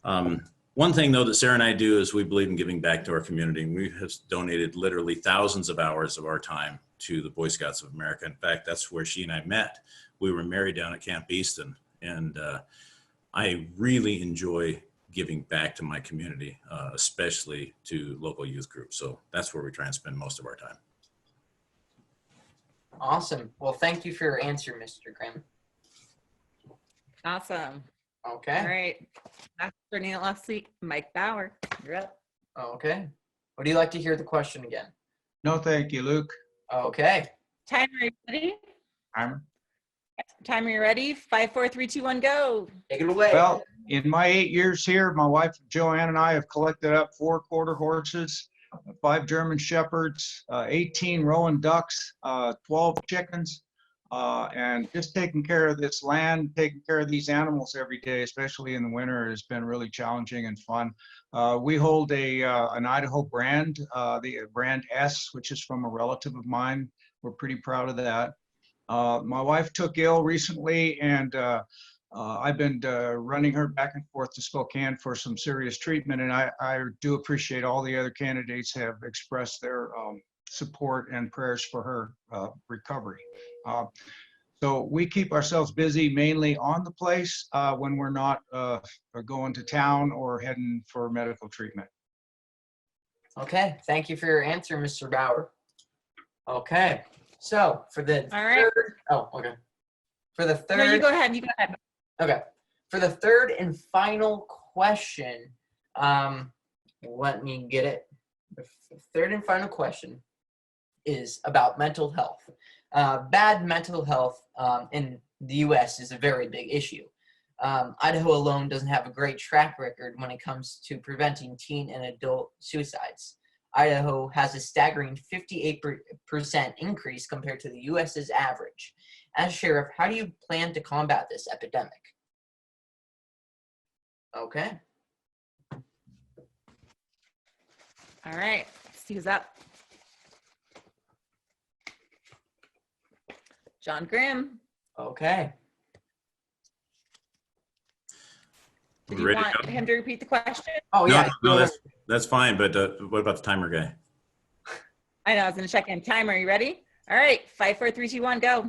One thing though that Sarah and I do is we believe in giving back to our community. We have donated literally thousands of hours of our time to the Boy Scouts of America. In fact, that's where she and I met. We were married down at Camp Easton, and I really enjoy giving back to my community, especially to local youth groups. So that's where we try and spend most of our time. Awesome. Well, thank you for your answer, Mr. Grimm. Awesome. Okay. All right. After Neil last week, Mike Bauer, you're up. Okay. Would you like to hear the question again? No, thank you, Luke. Okay. Timer, are you ready? I'm Timer, you ready? 5, 4, 3, 2, 1, go. Take it away. Well, in my 8 years here, my wife Joanne and I have collected up 4 quarter horses, 5 German shepherds, 18 Rowan ducks, 12 chickens, and just taking care of this land, taking care of these animals every day, especially in the winter, has been really challenging and fun. We hold an Idaho brand, the brand S, which is from a relative of mine. We're pretty proud of that. My wife took ill recently, and I've been running her back and forth to Spokane for some serious treatment, and I do appreciate all the other candidates have expressed their support and prayers for her recovery. So we keep ourselves busy mainly on the place when we're not going to town or heading for medical treatment. Okay. Thank you for your answer, Mr. Bauer. Okay. So for the All right. third, oh, okay. For the third. No, you go ahead. You go ahead. Okay. For the third and final question, let me get it. The third and final question is about mental health. Bad mental health in the U.S. is a very big issue. Idaho alone doesn't have a great track record when it comes to preventing teen and adult suicides. Idaho has a staggering 58% increase compared to the U.S.'s average. As sheriff, how do you plan to combat this epidemic? Okay. All right. See who's up. John Grimm. Okay. Did you want him to repeat the question? Oh, yeah. No, that's fine. But what about the timer guy? I know. I was going to check in. Timer, are you ready? All right. 5, 4, 3, 2, 1, go.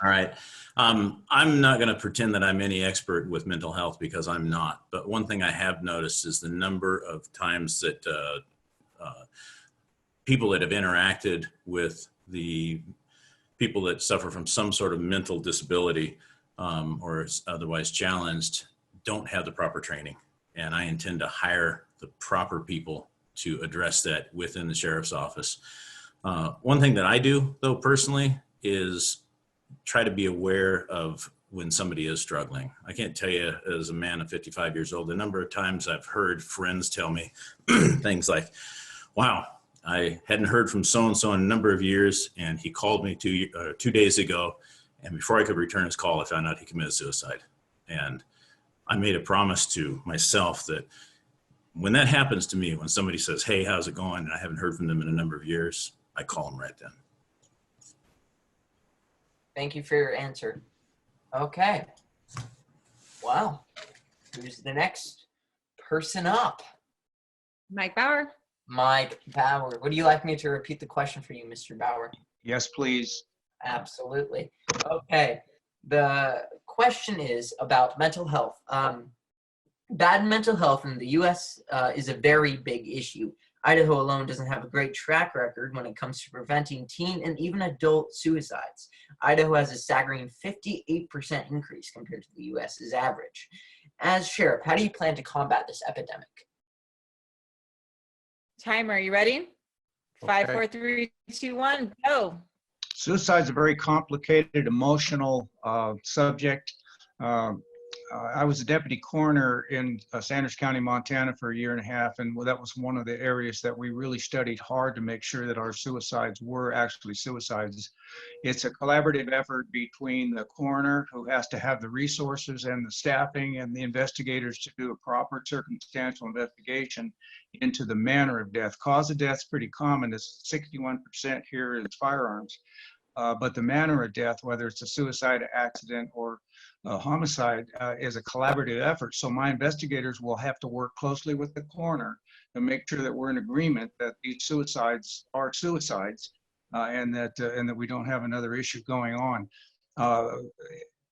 All right. I'm not going to pretend that I'm any expert with mental health because I'm not. But one thing I have noticed is the number of times that people that have interacted with the people that suffer from some sort of mental disability or is otherwise challenged don't have the proper training. And I intend to hire the proper people to address that within the sheriff's office. One thing that I do, though, personally, is try to be aware of when somebody is struggling. I can't tell you, as a man of 55 years old, the number of times I've heard friends tell me things like, wow, I hadn't heard from so-and-so in a number of years, and he called me 2 days ago, and before I could return his call, I found out he committed suicide. And I made a promise to myself that when that happens to me, when somebody says, hey, how's it going? And I haven't heard from them in a number of years, I call them right then. Thank you for your answer. Okay. Wow. Who's the next person up? Mike Bauer. Mike Bauer. Would you like me to repeat the question for you, Mr. Bauer? Yes, please. Absolutely. Okay. The question is about mental health. Bad mental health in the U.S. Is a very big issue. Idaho alone doesn't have a great track record when it comes to preventing teen and even adult suicides. Idaho has a staggering 58% increase compared to the U.S.'s average. As sheriff, how do you plan to combat this epidemic? Timer, are you ready? 5, Okay. 4, 3, 2, 1, go. Suicide is a very complicated, emotional subject. I was a deputy coroner in Sanders County, Montana for 1.5 years, and that was one of the areas that we really studied hard to make sure that our suicides were actually suicides. It's a collaborative effort between the coroner, who has to have the resources and the staffing and the investigators to do a proper circumstantial investigation into the manner of death. Cause of death is pretty common. It's 61% here is firearms. but the manner of death, whether it's a suicide, accident, or a homicide, is a collaborative effort. So my investigators will have to work closely with the coroner to make sure that we're in agreement that these suicides are suicides, and that we don't have another issue going on.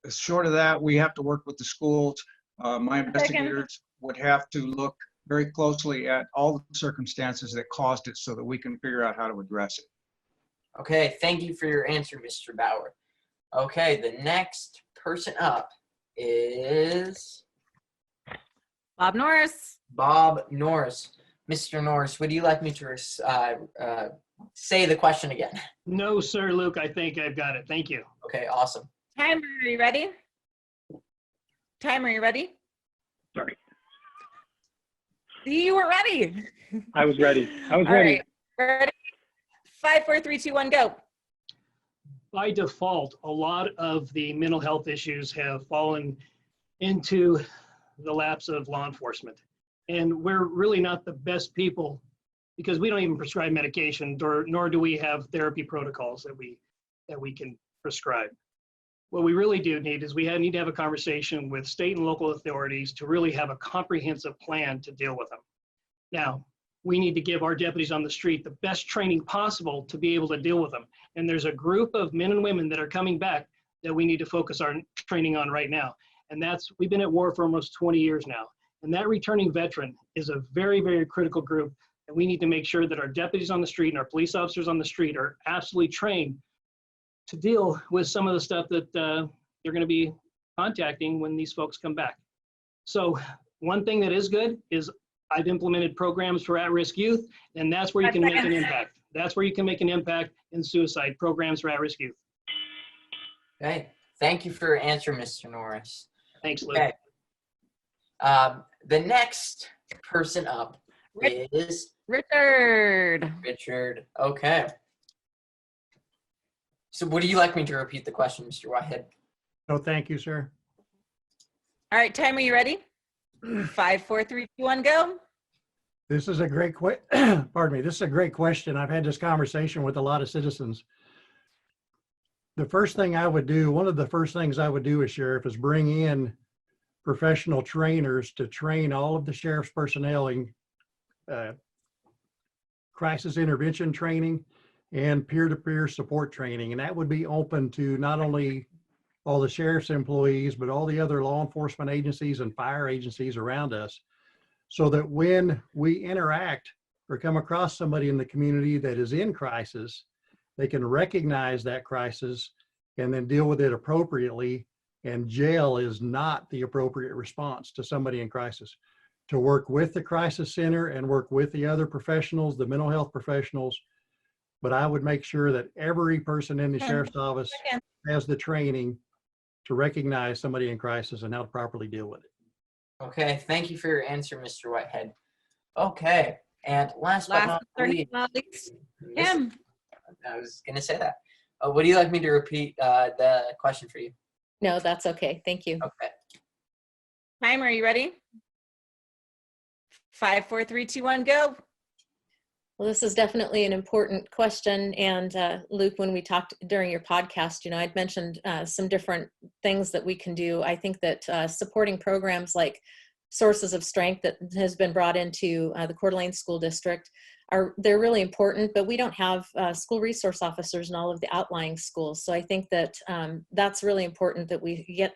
Short of that, we have to work with the schools. My investigators would have to look very closely at all the circumstances that caused it so that we can figure out how to address it. Okay, thank you for your answer, Mr. Bauer. Okay, the next person up is Bob Norris. Bob Norris. Mr. Norris, would you like me to say the question again? No, sir, Luke, I think I've got it. Thank you. Okay, awesome. Timer, are you ready? Timer, are you ready? Sorry. You were ready. I was ready. All right, ready? 5, 4, 3, 2, 1, go. By default, a lot of the mental health issues have fallen into the laps of law enforcement. And we're really not the best people because we don't even prescribe medication, nor do we have therapy protocols that we can prescribe. What we really do need is need to have a conversation with state and local authorities to really have a comprehensive plan to deal with them. Now, we need to give our deputies on the street the best training possible to be able to deal with them. And there's a group of men and women that are coming back that we need to focus our training on right now. And we've been at war for almost 20 years now. And that returning veteran is a very, very critical group. And we need to make sure that our deputies on the street and our police officers on the street are absolutely trained to deal with some of the stuff that they're going to be contacting when these folks come back. So one thing that is good is I've implemented programs for at-risk youth, and that's where you can make an impact. That's where you can make an impact in suicide, programs for at-risk youth. Okay, thank you for your answer, Mr. Norris. Thanks, Luke. Okay. The next person up is Richard. Richard. Okay. So would you like me to repeat the question, Mr. Whitehead? No, thank you, sir. All right, time, are you ready? 5, 4, 3, 2, 1, go. This is a great pardon me. This is a great question. I've had this conversation with a lot of citizens. The first thing I would do, one of the first things I would do as sheriff is bring in professional trainers to train all of the sheriff's personnel in crisis intervention training and peer-to-peer support training. And that would be open to not only all the sheriff's employees, but all the other law enforcement agencies and fire agencies around us, so that when we interact or come across somebody in the community that is in crisis, they can recognize that crisis and then deal with it appropriately. And jail is not the appropriate response to somebody in crisis. To work with the crisis center and work with the other professionals, the mental health professionals, but I would make sure that every person in the sheriff's office has the training to recognize somebody in crisis and how to properly deal with it. Okay, thank you for your answer, Mr. Whitehead. Okay, and last but not least, Kim. I was going to say that. Would you like me to repeat the question for you? No, that's okay. Thank you. Okay. Timer, are you ready? 5, 4, 3, 2, 1, go. Well, this is definitely an important question. And Luke, when we talked during your podcast, I'd mentioned some different things that we can do. I think that supporting programs like Sources of Strength that has been brought into the Coeur d'Alene School District, they're really important, but we don't have school resource officers in all of the outlying schools. So I think that that's really important that we get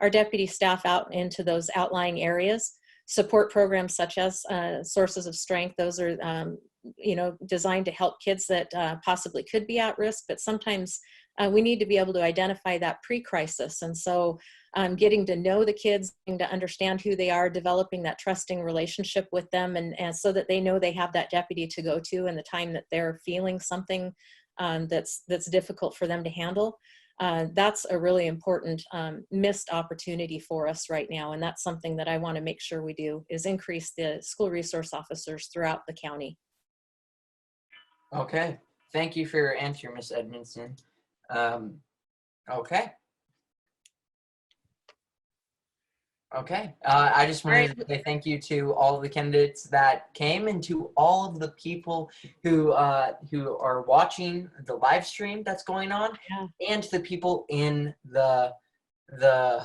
our deputy staff out into those outlying areas. Support programs such as Sources of Strength, those are designed to help kids that possibly could be at risk, but sometimes we need to be able to identify that pre-crisis. And so getting to know the kids, getting to understand who they are, developing that trusting relationship with them, and so that they know they have that deputy to go to in the time that they're feeling something that's difficult for them to handle. That's a really important missed opportunity for us right now. And that's something that I want to make sure we do, is increase the school resource officers throughout the county. Okay, thank you for your answer, Ms. Edmondson. Okay. Okay. I just wanted Alright. to say thank you to all of the candidates that came and to all of the people who are watching the live stream that's going on, and to the people in the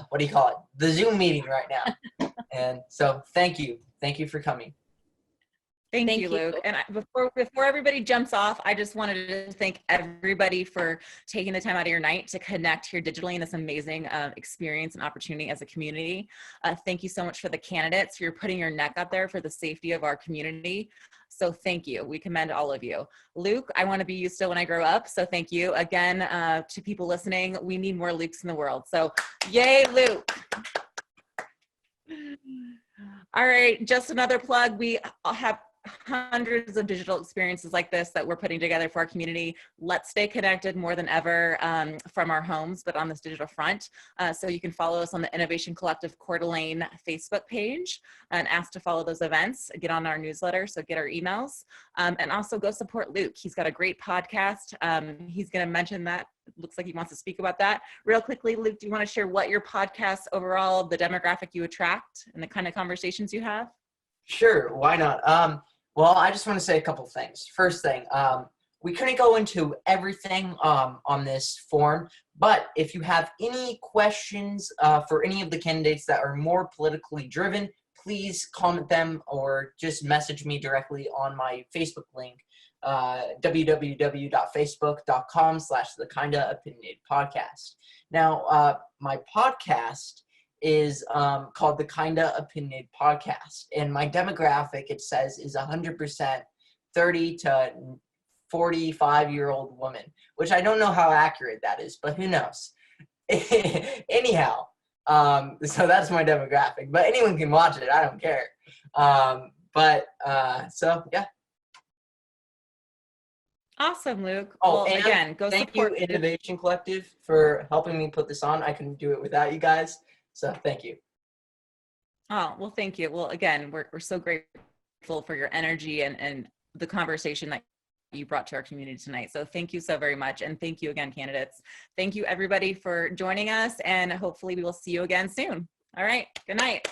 what do you call it? The Zoom meeting right now. And so thank you. Thank you for coming. Thank you, Luke. And before everybody jumps off, I just wanted to thank everybody for taking the time out of your night to connect here digitally in this amazing experience and opportunity as a community. Thank you so much for the candidates for putting your neck out there for the safety of our community. So thank you. We commend all of you. Luke, I want to be you still when I grow up. So thank you. Again, to people listening, we need more Lukes in the world. So yay, Luke. All right, just another plug. We have hundreds of digital experiences like this that we're putting together for our community. Let's stay connected more than ever from our homes, but on this digital front. So you can follow us on the Innovation Collective Coeur d'Alene Facebook page and ask to follow those events. Get on our newsletter, so get our emails. And also go support Luke. He's got a great podcast. He's going to mention that. Looks like he wants to speak about that. Real quickly, Luke, do you want to share what your podcast overall, the demographic you attract and the kind of conversations you have? Sure, why not? Well, I just want to say a couple things. First thing, we couldn't go into everything on this form, but if you have any questions for any of the candidates that are more politically driven, please comment them or just message me directly on my Facebook link, www.facebook.com/the-kinda-opinionated-podcast. Now, my podcast is called the Kinda Opinionated Podcast, and my demographic, it says, is 100% 30 to 45-year-old woman, which I don't know how accurate that is, but who knows. Anyhow, so that's my demographic, but anyone can watch it. I don't care. So yeah. Awesome, Luke. Oh, well, and again, go thank support you, Innovation Collective, for helping me put this on. I couldn't do it without you guys. So thank you. Oh, well, thank you. Well, again, we're so grateful for your energy and the conversation that you brought to our community tonight. So thank you so very much. And thank you again, candidates. Thank you, everybody, for joining us. And hopefully we will see you again soon. All right. Good night.